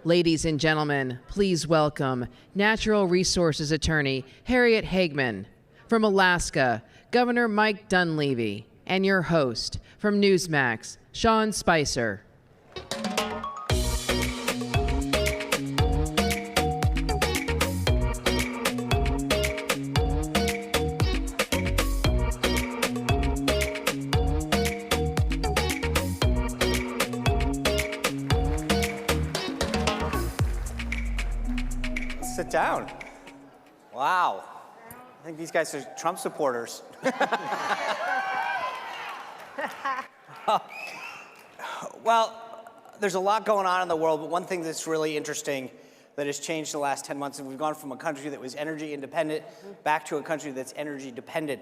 Ladies and gentlemen, please welcome Natural Resources Attorney Harriet Hageman. From Alaska, Governor Mike Dunleavy. And your host, from Newsmax, Sean Spicer. Sit down. Wow. I think these guys are Trump supporters. Well, there's a lot going on in the world, but one thing that's really interesting that has changed in the last 10 months, and we've gone from a country that was energy independent back to a country that's energy dependent.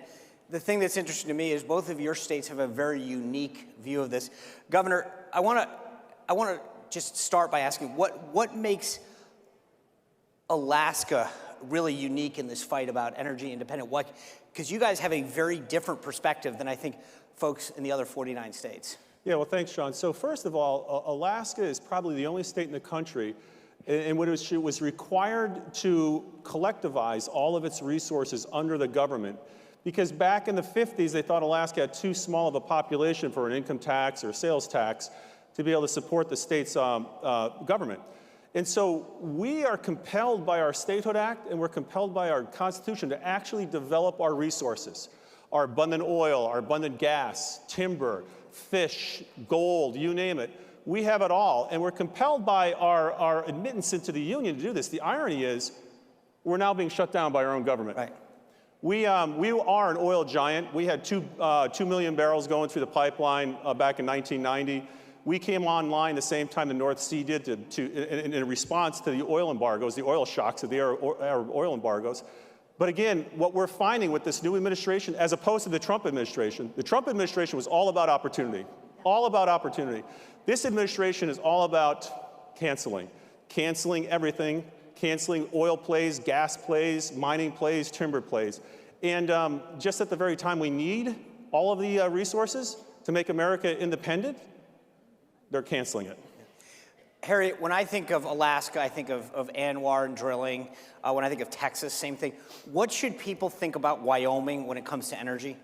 The thing that's interesting to me is both of your states have a very unique view of this. Governor, I want to just start by asking what makes Alaska really unique in this fight about energy independent? Because you guys have a very different perspective than I think folks in the other 49 states. Yeah, well, thanks, Sean. So first of all, Alaska is probably the only state in the country in which it was required to collectivize all of its resources under the government. Because back in the 50s, they thought Alaska had too small of a population for an income tax or sales tax to be able to support the state's government. And so we are compelled by our Statehood Act and we're compelled by our Constitution to actually develop our resources, our abundant oil, our abundant gas, timber, fish, gold, you name it. We have it all, and we're compelled by our admittance into the Union to do this. The irony is we're now being shut down by our own government. Right. We are an oil giant. We had 2 million barrels going through the pipeline back in 1990. We came online the same time the North Sea did in response to the oil embargoes, the oil shocks of the Arab oil embargoes. But again, what we're finding with this new administration, as opposed to the Trump administration was all about opportunity, all about opportunity. This administration is all about canceling everything, canceling oil plays, gas plays, mining plays, timber plays. And just at the very time we need all of the resources to make America independent, they're canceling it. Harriet, when I think of Alaska, I think of Anwar and drilling. When I think of Texas, same thing. What should people think about Wyoming when it comes to energy?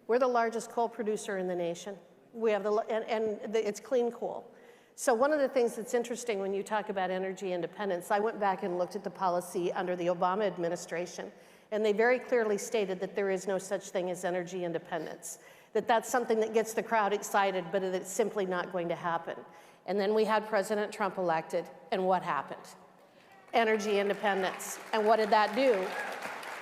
We're the largest coal producer in the nation. We have it's clean coal. So one of the things that's interesting when you talk about energy independence, I went back and looked at the policy under the Obama administration, and they very clearly stated that there is no such thing as energy independence. That's something that gets the crowd excited, but it's simply not going to happen. And then we had President Trump elected, and what happened? Energy independence. And what did that do?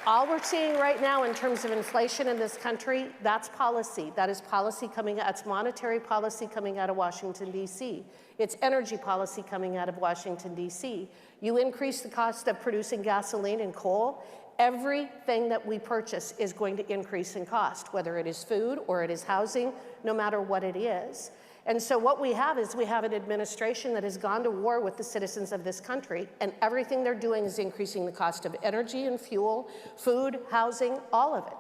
All we're seeing right now in terms of inflation in this country, that's policy. That is policy coming out, it's monetary policy coming out of Washington, D.C. It's energy policy coming out of Washington, D.C. You increase the cost of producing gasoline and coal, everything that we purchase is going to increase in cost, whether it is food or it is housing, no matter what it is. And so what we have is we have an administration that has gone to war with the citizens of this country, and everything they're doing is increasing the cost of energy and fuel, food, housing, all of it.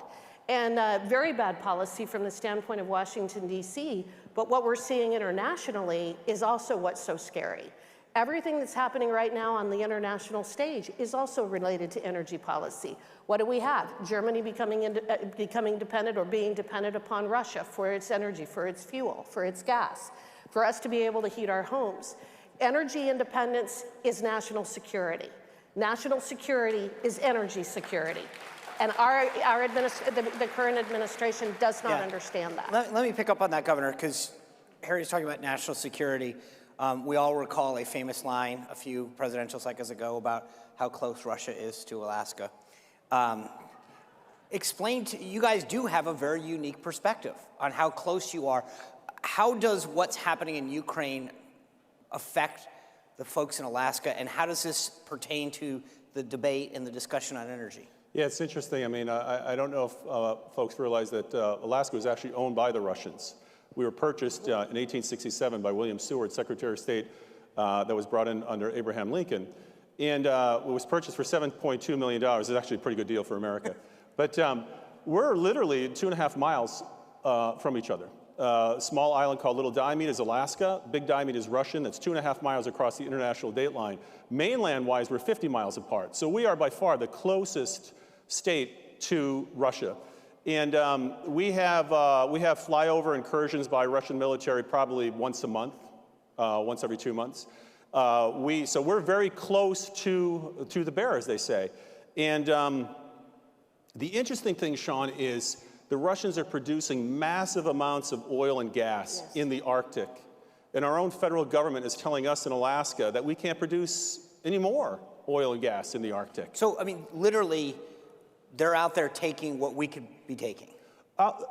And very bad policy from the standpoint of Washington, D.C., but what we're seeing internationally is also what's so scary. Everything that's happening right now on the international stage is also related to energy policy. What do we have? Germany becoming dependent or being dependent upon Russia for its energy, for its fuel, for its gas, for us to be able to heat our homes. Energy independence is national security. National security is energy security. And the current administration does not understand that. Let me pick up on that, Governor, because Harry's talking about national security. We all recall a famous line a few presidential cycles ago about how close Russia is to Alaska. You guys do have a very unique perspective on how close you are. How does what's happening in Ukraine affect the folks in Alaska, and how does this pertain to the debate and the discussion on energy? Yeah, it's interesting. I mean, I don't know if folks realize that Alaska was actually owned by the Russians. We were purchased in 1867 by William Seward, Secretary of State, that was brought in under Abraham Lincoln. And it was purchased for $7.2 million. It's actually a pretty good deal for America. But we're literally 2.5 miles from each other. Small island called Little Diomede is Alaska. Big Diomede is Russian. That's 2.5 miles across the international date line. Mainland-wise, we're 50 miles apart. So we are by far the closest state to Russia. And we have flyover incursions by Russian military probably once a month, once every 2 months. So we're very close to the bear, as they say. And the interesting thing, Sean, is the Russians are producing massive amounts of oil and gas in the Arctic. And our own federal government is telling us in Alaska that we can't produce any more oil and gas in the Arctic. So, I mean, literally, they're out there taking what we could be taking.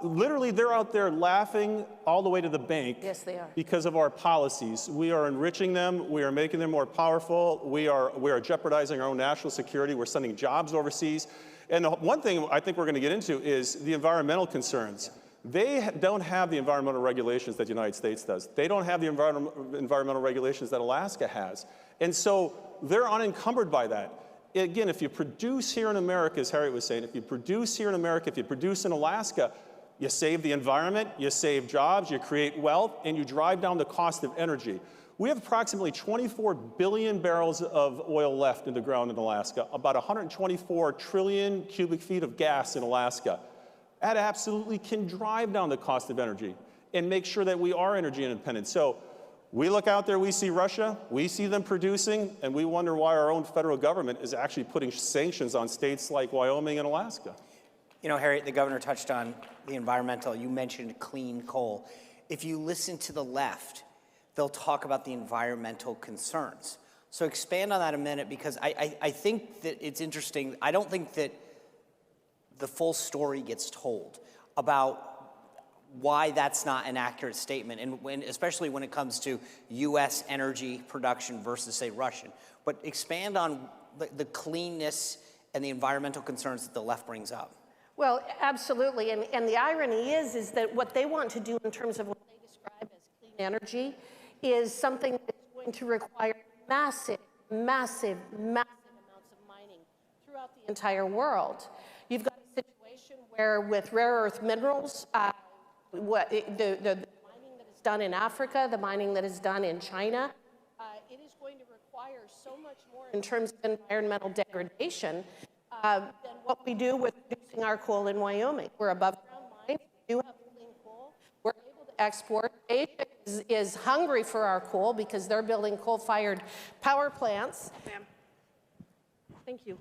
Literally, they're out there laughing all the way to the bank. Yes, they are. Because of our policies. We are enriching them. We are making them more powerful. We are jeopardizing our own national security. We're sending jobs overseas. And the one thing I think we're going to get into is the environmental concerns. They don't have the environmental regulations that the United States does. They don't have the environmental regulations that Alaska has. And so they're unencumbered by that. Again, if you produce here in America, as Harriet was saying, if you produce here in America, if you produce in Alaska, you save the environment, you save jobs, you create wealth, and you drive down the cost of energy. We have approximately 24 billion barrels of oil left in the ground in Alaska, about 124 trillion cubic feet of gas in Alaska. That absolutely can drive down the cost of energy and make sure that we are energy independent. So we look out there, we see Russia, we see them producing, and we wonder why our own federal government is actually putting sanctions on states like Wyoming and Alaska. You know, Harriet, the governor touched on the environmental. You mentioned clean coal. If you listen to the left, they'll talk about the environmental concerns. So expand on that a minute, because I think that it's interesting. I don't think that the full story gets told about why that's not an accurate statement, and especially when it comes to U.S. energy production versus, say, Russian. But expand on the cleanness and the environmental concerns that the left brings up. Well, absolutely, and the irony is that what they want to do in terms of what they describe as clean energy is something that's going to require massive, massive, massive amounts of mining throughout the entire world. You've got a situation where with rare earth minerals, the mining that is done in Africa, the mining that is done in China, it is going to require so much more in terms of environmental degradation than what we do with producing our coal in Wyoming. We're above ground mines, we do have clean coal, we're able to export. Asia is hungry for our coal because they're building coal-fired power plants. Ma'am. Thank you.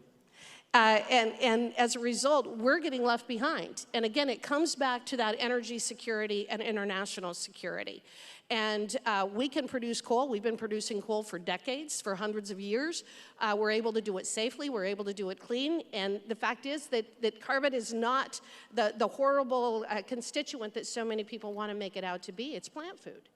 And as a result, we're getting left behind. And again, it comes back to that energy security and international security. And we can produce coal. We've been producing coal for decades, for hundreds of years. We're able to do it safely. We're able to do it clean. And the fact is that carbon is not the horrible constituent that so many people want to make it out to be. It's plant food.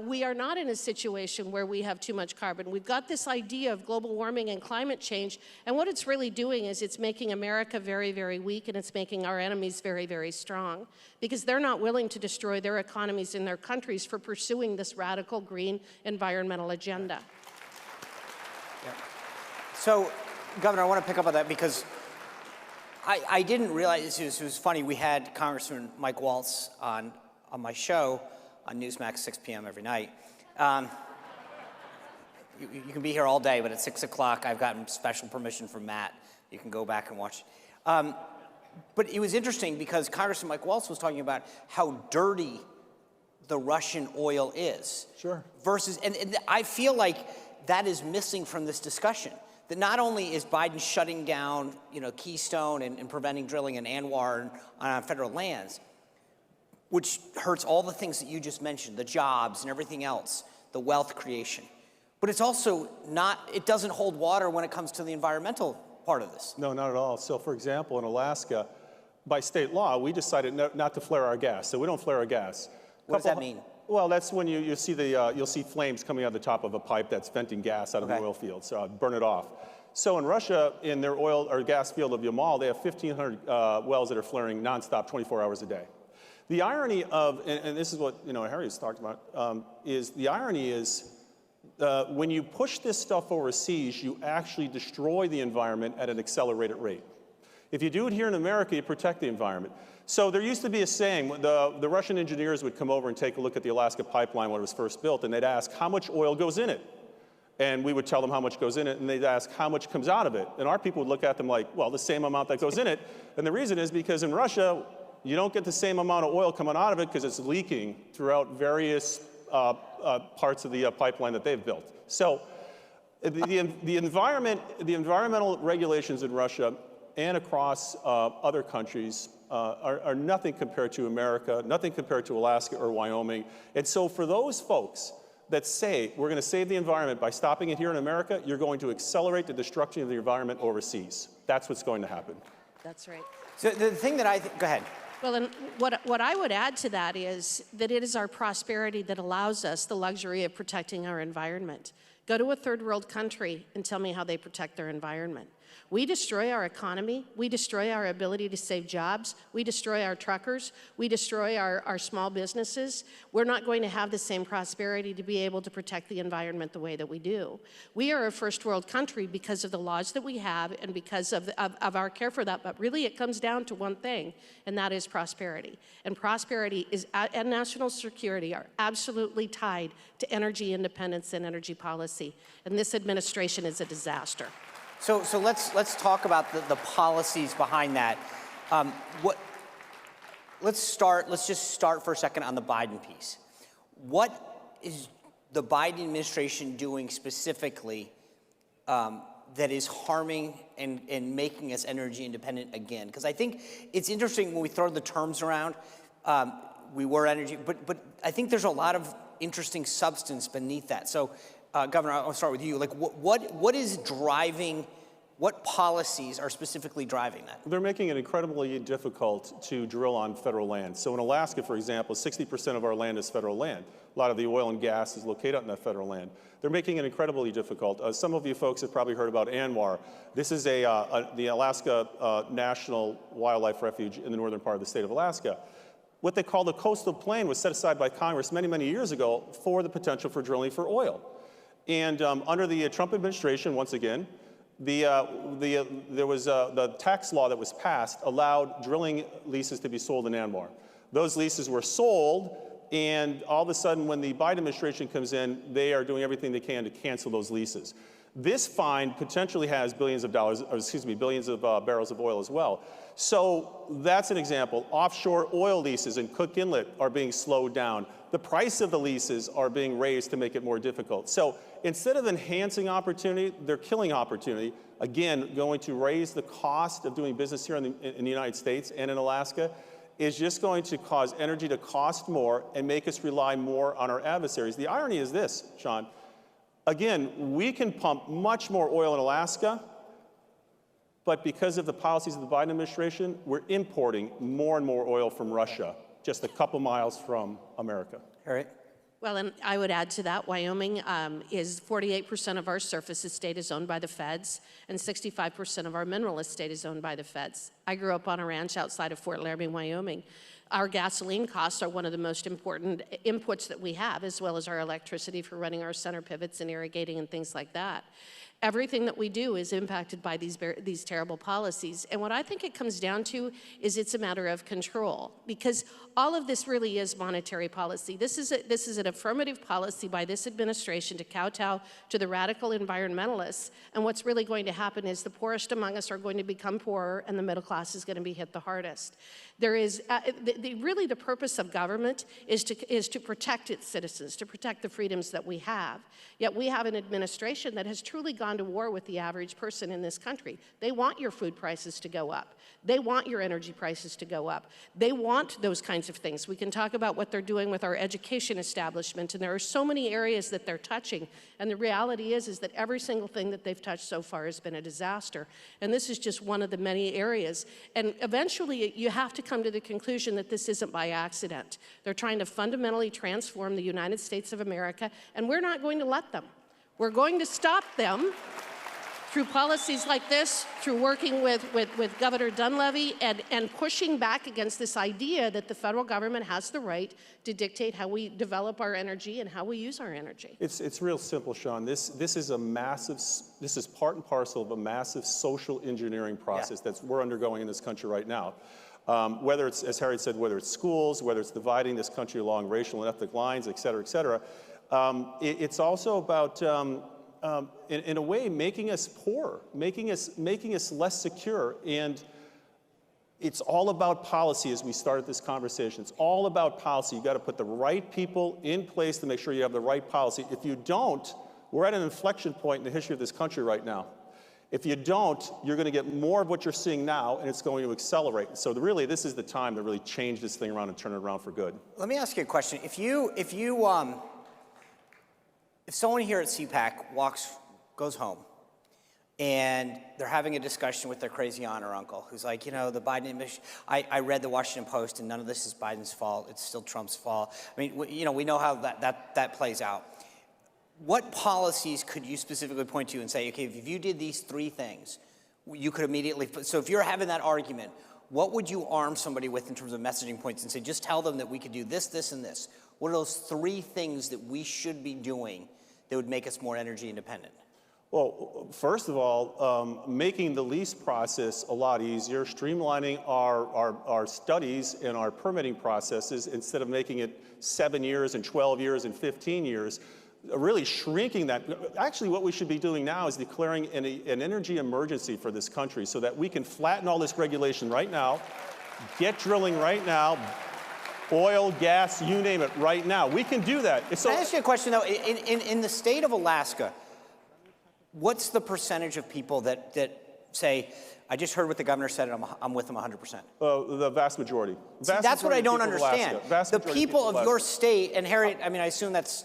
We are not in a situation where we have too much carbon. We've got this idea of global warming and climate change, and what it's really doing is it's making America very, very weak, and it's making our enemies very, very strong, because they're not willing to destroy their economies in their countries for pursuing this radical green environmental agenda. Yeah. So, Governor, I want to pick up on that because I didn't realize, it was funny, we had Congressman Mike Waltz on my show, on Newsmax, 6 p.m. every night. You can be here all day, but at 6 o'clock, I've gotten special permission from Matt. You can go back and watch. But it was interesting because Congressman Mike Waltz was talking about how dirty the Russian oil is. Sure. Versus, and I feel like that is missing from this discussion. That not only is Biden shutting down, Keystone and preventing drilling in Anwar and on federal lands, which hurts all the things that you just mentioned, the jobs and everything else, the wealth creation. But it's also it doesn't hold water when it comes to the environmental part of this. No, not at all. So for example, in Alaska, by state law, we decided not to flare our gas. So we don't flare our gas. What does that mean? Well, that's when you'll see flames coming out the top of a pipe that's venting gas out of the oil field. So burn it off. So in Russia, in their oil or gas field of Yamal, they have 1,500 wells that are flaring nonstop 24 hours a day. The irony of, and this is what Harriet's talked about, is the irony is when you push this stuff overseas, you actually destroy the environment at an accelerated rate. If you do it here in America, you protect the environment. So there used to be a saying, the Russian engineers would come over and take a look at the Alaska pipeline when it was first built, and they'd ask, how much oil goes in it? And we would tell them how much goes in it, and they'd ask, how much comes out of it? And our people would look at them like, well, the same amount that goes in it. And the reason is because in Russia, you don't get the same amount of oil coming out of it because it's leaking throughout various parts of the pipeline that they've built. So the environmental regulations in Russia and across other countries are nothing compared to America, nothing compared to Alaska or Wyoming. And so for those folks that say we're going to save the environment by stopping it here in America, you're going to accelerate the destruction of the environment overseas. That's what's going to happen. That's right. So the thing that go ahead. Well, and what I would add to that is that it is our prosperity that allows us the luxury of protecting our environment. Go to a third world country and tell me how they protect their environment. We destroy our economy. We destroy our ability to save jobs. We destroy our truckers. We destroy our small businesses. We're not going to have the same prosperity to be able to protect the environment the way that we do. We are a first world country because of the laws that we have and because of our care for that. But really it comes down to one thing, and that is prosperity. And prosperity and national security are absolutely tied to energy independence and energy policy. And this administration is a disaster. So let's talk about the policies behind that. Let's just start for a second on the Biden piece. What is the Biden administration doing specifically that is harming and making us energy independent again? Because I think it's interesting when we throw the terms around. We were energy, but I think there's a lot of interesting substance beneath that. So. Governor, I'll start with you. Like, what is driving? What policies are specifically driving that? They're making it incredibly difficult to drill on federal land. So in Alaska, for example, 60% of our land is federal land. A lot of the oil and gas is located on that federal land. They're making it incredibly difficult. Some of you folks have probably heard about ANWR. This is the Alaska National Wildlife Refuge in the northern part of the state of Alaska. What they call the coastal plain was set aside by Congress many, many years ago for the potential for drilling for oil. And under the Trump administration, once again, there was the tax law that was passed allowed drilling leases to be sold in ANWR. Those leases were sold, and all of a sudden, when the Biden administration comes in, they are doing everything they can to cancel those leases. This fine potentially has billions of barrels of oil as well. So that's an example. Offshore oil leases in Cook Inlet are being slowed down. The price of the leases are being raised to make it more difficult. So instead of enhancing opportunity, they're killing opportunity. Again, going to raise the cost of doing business here in the United States and in Alaska is just going to cause energy to cost more and make us rely more on our adversaries. The irony is this, Sean. Again, we can pump much more oil in Alaska, but because of the policies of the Biden administration, we're importing more and more oil from Russia, just a couple miles from America. Harriet? Well, and I would add to that, Wyoming is 48% of our surface estate is owned by the feds, and 65% of our mineral estate is owned by the feds. I grew up on a ranch outside of Fort Laramie, Wyoming. Our gasoline costs are one of the most important inputs that we have, as well as our electricity for running our center pivots and irrigating and things like that. Everything that we do is impacted by these terrible policies. And what I think it comes down to is it's a matter of control, because all of this really is monetary policy. This is an affirmative policy by this administration to kowtow to the radical environmentalists. And what's really going to happen is the poorest among us are going to become poorer, and the middle class is going to be hit the hardest. There is really the purpose of government is to protect its citizens, to protect the freedoms that we have. Yet we have an administration that has truly gone to war with the average person in this country. They want your food prices to go up. They want your energy prices to go up. They want those kinds of things. We can talk about what they're doing with our education establishment, and there are so many areas that they're touching. And the reality is that every single thing that they've touched so far has been a disaster. And this is just one of the many areas. And eventually, you have to come to the conclusion that this isn't by accident. They're trying to fundamentally transform the United States of America, and we're not going to let them. We're going to stop them through policies like this, through working with Governor Dunleavy and pushing back against this idea that the federal government has the right to dictate how we develop our energy and how we use our energy. It's real simple, Sean. This is part and parcel of a massive social engineering process that we're undergoing in this country right now. Whether it's, as Harriet said, whether it's schools, whether it's dividing this country along racial and ethnic lines, et cetera, et cetera. It's also about, in a way, making us poorer, making us less secure. And it's all about policy as we started this conversation. It's all about policy. You've got to put the right people in place to make sure you have the right policy. If you don't, we're at an inflection point in the history of this country right now. If you don't, you're going to get more of what you're seeing now, and it's going to accelerate. So really, this is the time to really change this thing around and turn it around for good. Let me ask you a question. If someone here at CPAC goes home, and they're having a discussion with their crazy aunt or uncle, who's like, you know, the Biden administration, I read the Washington Post, and none of this is Biden's fault. It's still Trump's fault. I mean, you know, we know how that plays out. What policies could you specifically point to and say, okay, if you did these three things, you could immediately, so if you're having that argument, what would you arm somebody with in terms of messaging points and say, just tell them that we could do this, this, and this? What are those three things that we should be doing that would make us more energy independent? Well, first of all, making the lease process a lot easier, streamlining our studies and our permitting processes instead of making it 7 years and 12 years and 15 years, really shrinking that. Actually, what we should be doing now is declaring an energy emergency for this country so that we can flatten all this regulation right now, get drilling right now, oil, gas, you name it, right now. We can do that. Can I ask you a question, though? In the state of Alaska, what's the percentage of people that say, I just heard what the governor said, and I'm with him 100%? The vast majority. That's what I don't understand. The people of your state, and Harriet, I mean, I assume it's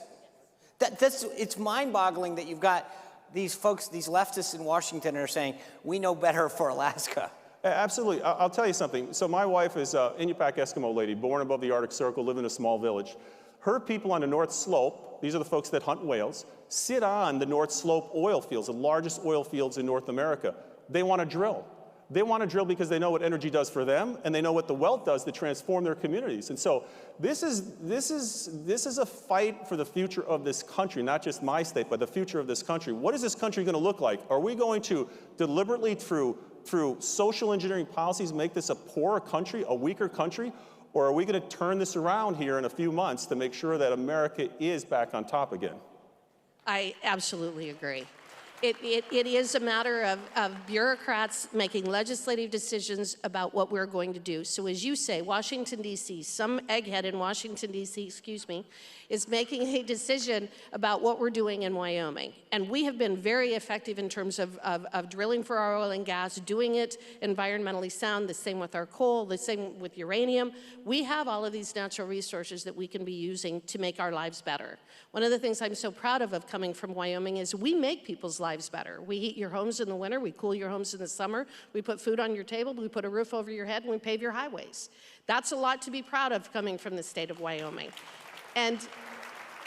mind-boggling that you've got these folks, these leftists in Washington are saying, we know better for Alaska. Absolutely. I'll tell you something. So my wife is an Inupiaq Eskimo lady, born above the Arctic Circle, live in a small village. Her people on the North Slope, these are the folks that hunt whales, sit on the North Slope oil fields, the largest oil fields in North America. They want to drill. They want to drill because they know what energy does for them, and they know what the wealth does to transform their communities. And so this is a fight for the future of this country, not just my state, but the future of this country. What is this country going to look like? Are we going to deliberately, through social engineering policies, make this a poorer country, a weaker country? Or are we going to turn this around here in a few months to make sure that America is back on top again? I absolutely agree. It is a matter of bureaucrats making legislative decisions about what we're going to do. So as you say, Washington, D.C., some egghead in Washington, D.C., excuse me, is making a decision about what we're doing in Wyoming. And we have been very effective in terms of drilling for our oil and gas, doing it environmentally sound, the same with our coal, the same with uranium. We have all of these natural resources that we can be using to make our lives better. One of the things I'm so proud of coming from Wyoming is we make people's lives better. We heat your homes in the winter, we cool your homes in the summer, we put food on your table, we put a roof over your head, and we pave your highways. That's a lot to be proud of coming from the state of Wyoming. And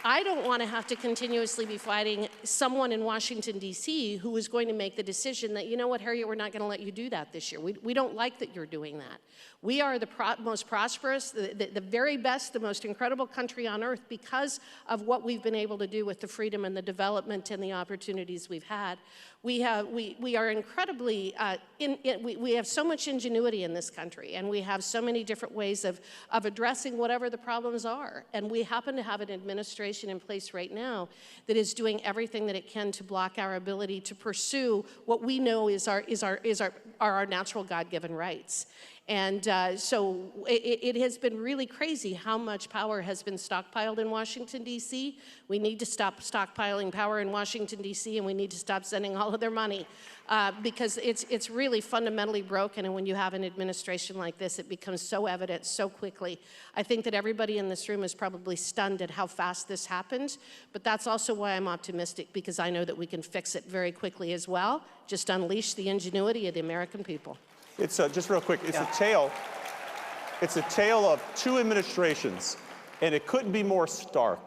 I don't want to have to continuously be fighting someone in Washington, D.C. who is going to make the decision that, you know what, Harriet, we're not going to let you do that this year. We don't like that you're doing that. We are the most prosperous, the very best, the most incredible country on earth because of what we've been able to do with the freedom and the development and the opportunities we've had. We are incredibly, we have so much ingenuity in this country, and we have so many different ways of addressing whatever the problems are. And we happen to have an administration in place right now that is doing everything that it can to block our ability to pursue what we know is our natural God-given rights. And so it has been really crazy how much power has been stockpiled in Washington, D.C. We need to stop stockpiling power in Washington, D.C., and we need to stop sending all of their money because it's really fundamentally broken. And when you have an administration like this, it becomes so evident so quickly. I think that everybody in this room is probably stunned at how fast this happened. But that's also why I'm optimistic, because I know that we can fix it very quickly as well. Just unleash the ingenuity of the American people. It's just real quick. It's a tale of two administrations, and it couldn't be more stark.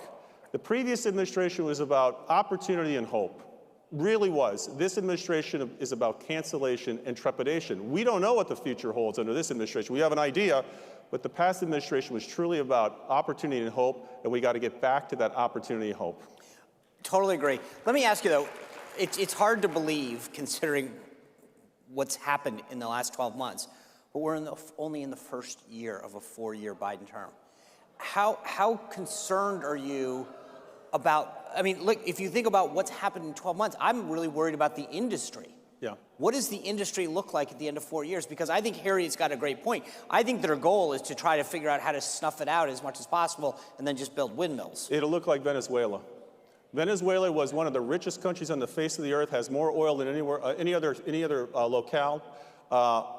The previous administration was about opportunity and hope. really was. This administration is about cancellation and trepidation. We don't know what the future holds under this administration. We have an idea, but the past administration was truly about opportunity and hope, and we got to get back to that opportunity and hope. Totally agree. Let me ask you, though, it's hard to believe, considering what's happened in the last 12 months, but we're only in the first year of a 4-year Biden term. How concerned are you about, I mean, look, if you think about what's happened in 12 months, I'm really worried about the industry. Yeah. What does the industry look like at the end of 4 years? Because I think Harriet's got a great point. I think their goal is to try to figure out how to snuff it out as much as possible and then just build windmills. It'll look like Venezuela. Venezuela was one of the richest countries on the face of the earth, has more oil than anywhere, any other locale,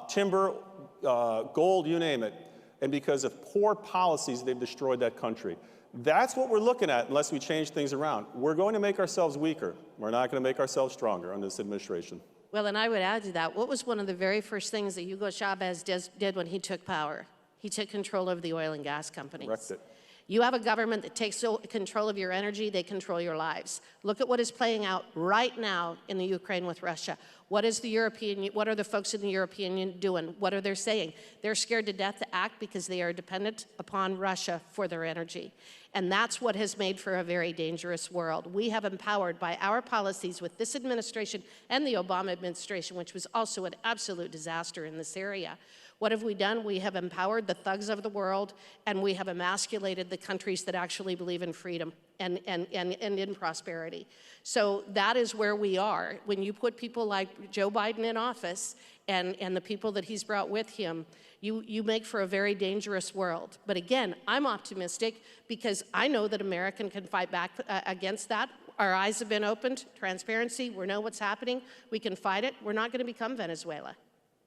timber, gold, you name it. And because of poor policies, they've destroyed that country. That's what we're looking at unless we change things around. We're going to make ourselves weaker. We're not going to make ourselves stronger under this administration. Well, and I would add to that, what was one of the very first things that Hugo Chavez did when he took power? He took control of the oil and gas companies. Correct it. You have a government that takes control of your energy, they control your lives. Look at what is playing out right now in the Ukraine with Russia. What are the folks in the European Union doing? What are they saying? They're scared to death to act because they are dependent upon Russia for their energy. And that's what has made for a very dangerous world. We have empowered by our policies with this administration and the Obama administration, which was also an absolute disaster in this area. What have we done? We have empowered the thugs of the world, and we have emasculated the countries that actually believe in freedom and in prosperity. So that is where we are. When you put people like Joe Biden in office and the people that he's brought with him, you make for a very dangerous world. But again, I'm optimistic because I know that America can fight back against that. Our eyes have been opened, transparency, we know what's happening, we can fight it. We're not going to become Venezuela.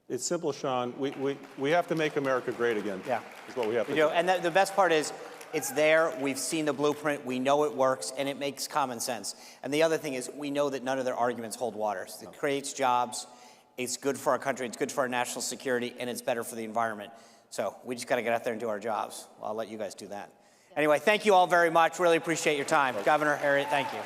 It's simple, Sean. We have to make America great again. Yeah. Is what we have to do. And the best part is, it's there, we've seen the blueprint, we know it works, and it makes common sense. And the other thing is, we know that none of their arguments hold water. It creates jobs, it's good for our country, it's good for our national security, and it's better for the environment. So we just got to get out there and do our jobs. Well, I'll let you guys do that. Anyway, thank you all very much. Really appreciate your time. Governor, Harriet, thank you.